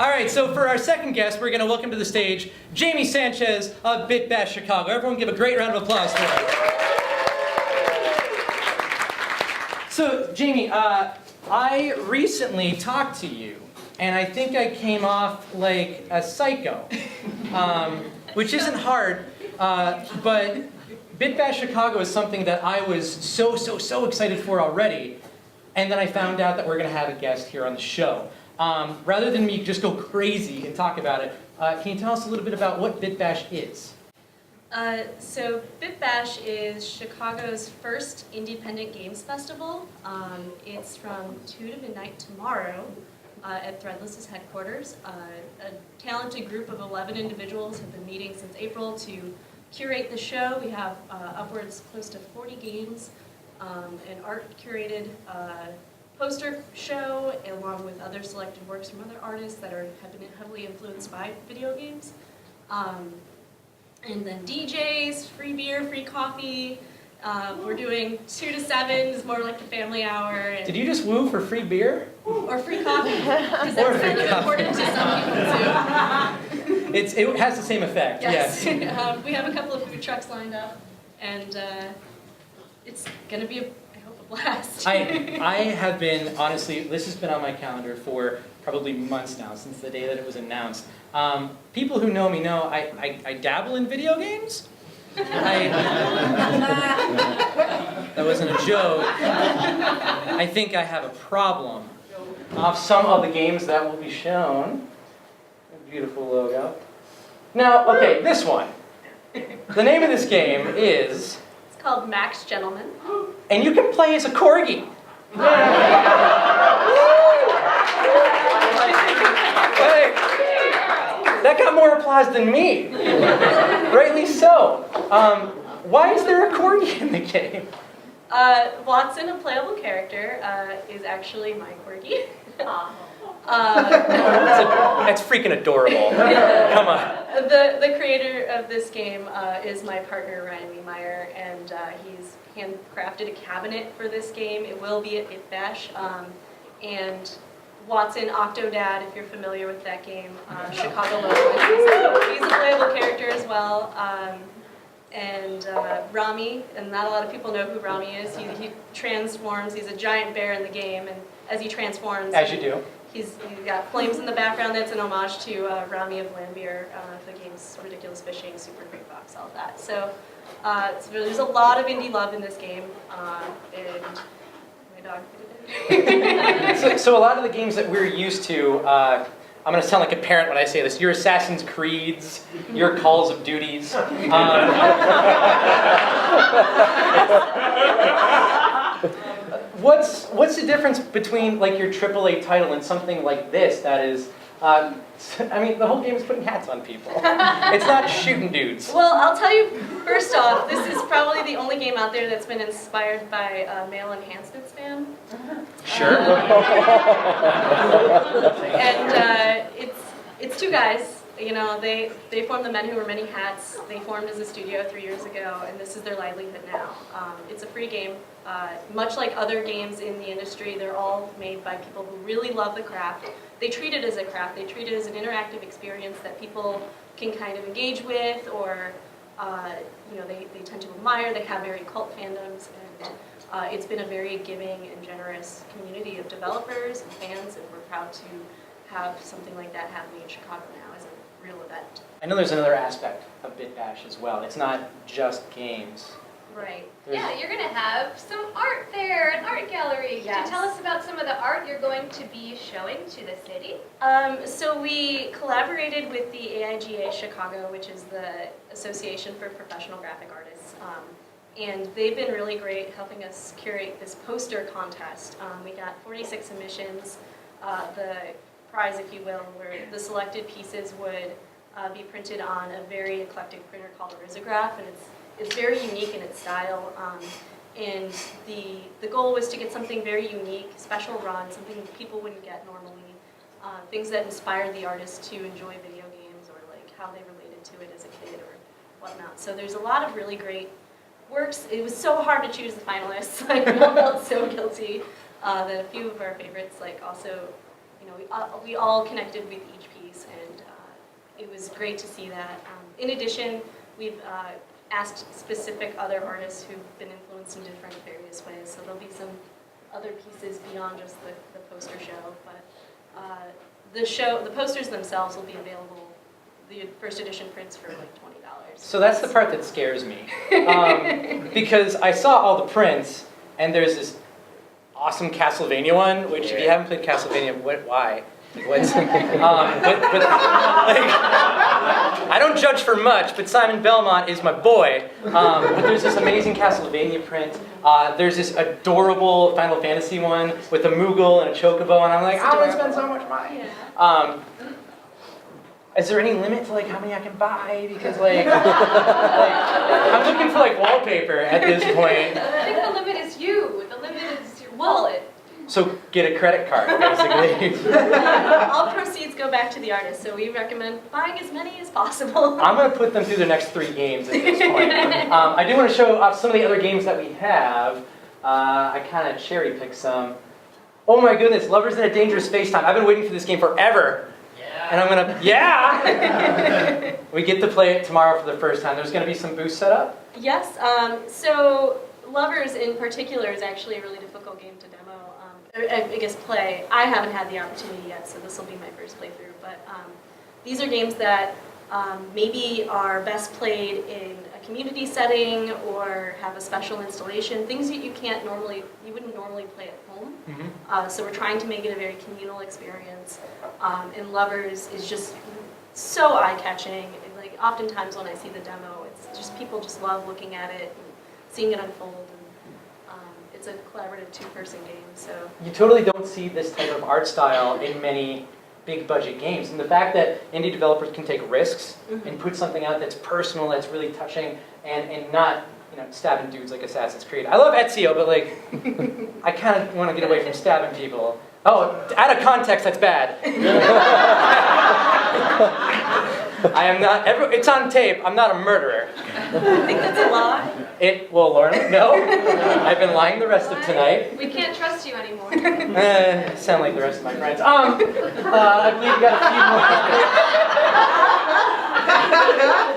All right, so for our second guest, we're going to welcome to the stage Jamie Sanchez of Bit Bash Chicago. Everyone give a great round of applause for her. So, Jamie, I recently talked to you, and I think I came off like a psycho, which isn't hard, but Bit Bash Chicago is something that I was so excited for already, and then I found out that we're going to have a guest here on the show. Rather than me just go crazy and talk about it, can you tell us a little bit about what Bit Bash is? So Bit Bash is Chicago's first independent games festival. It's from 2 to midnight tomorrow at Threadless's headquarters. A talented group of 11 individuals have been meeting since April to curate the show. We have upwards close to 40 games, an art-curated poster show, along with other selected works from other artists that have been heavily influenced by video games. And then DJs, free beer, free coffee. We're doing 2 to 7 is more like the family hour. And Did you just woo for free beer? or free coffee, because that's kind of important to some people too. It has the same effect, yes. We have a couple of food trucks lined up, and it's going to be, I hope, a blast. I have been, honestly, this has been on my calendar for probably months now, since the day that it was announced. People who know me know I dabble in video games. That wasn't a joke. I think I have a problem. Some of the games that will be shown. Beautiful logo. Now, okay, this one. The name of this game is... It's called Max Gentleman. And you can play as a corgi. Hey, that got more applause than me. Rightly so. Why is there a corgi in the game? Watson, a playable character, is actually my corgi. That's freaking adorable. Come on. The creator of this game is my partner, Ryan Wiemeyer, and he's handcrafted a cabinet for this game. It will be at Bit Bash. And Watson, Octodad, if you're familiar with that game, Chicago local. He's a playable character as well. And Rami, and not a lot of people know who Rami is. He transforms. He's a giant bear in the game, and as he transforms, as you do, he's got flames in the background. That's an homage to Rami of Landbeer, the game's Ridiculous Fishing, Super Great Box, all of that. So there's a lot of indie love in this game, and my dog. So a lot of the games that we're used to, I'm going to sound like a parent when I say this, your Assassin's Creeds, your Calls of Duties. What's the difference between like your AAA title and something like this that is, I mean, the whole game is putting hats on people. It's not shooting dudes. Well, I'll tell you, first off, this is probably the only game out there that's been inspired by male enhancement spam. Sure. And it's two guys. You know, they formed the Men Who Wear Many Hats. They formed as a studio 3 years ago, and this is their livelihood now. It's a free game. Much like other games in the industry, they're all made by people who really love the craft. They treat it as a craft. They treat it as an interactive experience that people can kind of engage with, or you know, they tend to admire. They have very cult fandoms, and it's been a very giving and generous community of developers and fans, and we're proud to have something like that happening in Chicago now as a real event. I know there's another aspect of Bit Bash as well. It's not just games. Right. Yeah, you're going to have some art there, an art gallery. Yes. Could you tell us about some of the art you're going to be showing to the city? So we collaborated with the AIGA Chicago, which is the Association for Professional Graphic Artists. And they've been really great helping us curate this poster contest. We got 46 submissions. The prize, if you will, where the selected pieces would be printed on a very eclectic printer called a risograph, and it's very unique in its style. And the goal was to get something very unique, special run, something people wouldn't get normally, things that inspired the artist to enjoy video games, or like how they related to it as a kid or whatnot. So there's a lot of really great works. It was so hard to choose the finalists. I felt so guilty that a few of our favorites, like also we all connected with each piece, and it was great to see that. In addition, we've asked specific other artists who've been influenced in different various ways, so there'll be some other pieces beyond just the poster show, but the posters themselves will be available, the first edition prints for like $20. So that's the part that scares me, because I saw all the prints, and there's this awesome Castlevania one, which if you haven't played Castlevania, why? Like, what's, but like, I don't judge for much, but Simon Belmont is my boy. But there's this amazing Castlevania print. There's this adorable Final Fantasy one with a Moogle and a Chocobo, and I'm like, I want to spend so much money. Is there any limit to like how many I can buy? Because like I'm looking for like wallpaper at this point. I think the limit is you. The limit is your wallet. So get a credit card, basically. All proceeds go back to the artist, so we recommend buying as many as possible. I'm going to put them through the next 3 games at this point. I do want to show off some of the other games that we have. I kind of cherry-picked some. Oh my goodness, Lovers in a Dangerous Space-Time. I've been waiting for this game forever. And I'm going to, we get to play it tomorrow for the first time. There's going to be some booths set up? Yes, so Lovers in particular is actually a really difficult game to demo. I guess play. I haven't had the opportunity yet, so this will be my first playthrough. But these are games that maybe are best played in a community setting or have a special installation. Things that you wouldn't normally play at home. So we're trying to make it a very communal experience. And Lovers is just so eye-catching. Like oftentimes when I see the demo, it's just people just love looking at it and seeing it unfold. It's a collaborative 2-person game, so... You totally don't see this type of art style in many big budget games. And the fact that indie developers can take risks and put something out that's personal, that's really touching, and not, stabbing dudes like Assassin's Creed. I love Ezio, but like, I kind of want to get away from stabbing people. Oh, out of context, that's bad. I am not, it's on tape, I'm not a murderer. I think that's a lie. Well, Lauren, no. I've been lying the rest of tonight. We can't trust you anymore. Sound like the rest of my friends. I believe we got a few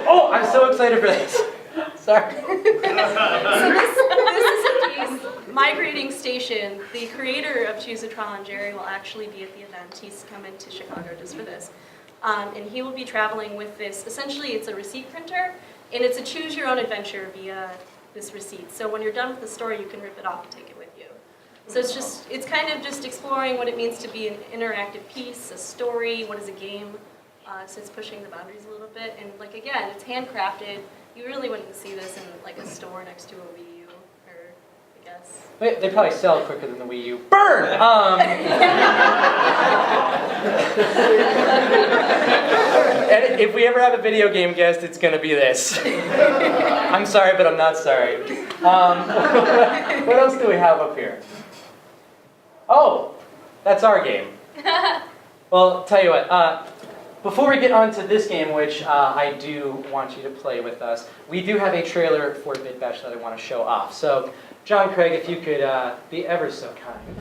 more. Oh, I'm so excited for this. Sorry. So this is a piece, Migrating Station. The creator of Choose-a-Tron, Jerry, will actually be at the event. He's coming to Chicago just for this. And he will be traveling with this. Essentially, it's a receipt printer, and it's a choose-your-own-adventure via this receipt. So when you're done with the story, you can rip it off and take it with you. So it's kind of just exploring what it means to be an interactive piece, a story, what is a game. So it's pushing the boundaries a little bit. And like again, it's handcrafted. You really wouldn't see this in like a store next to a Wii U, or I guess. Wait, they probably sell quicker than the Wii U. Burn! And if we ever have a video game guest, it's going to be this. I'm sorry, but I'm not sorry. What else do we have up here? Oh, that's our game. Well, tell you what. Before we get on to this game, which I do want you to play with us, we do have a trailer for Bit Bash that I want to show off. So, John Craig, if you could be ever so kind.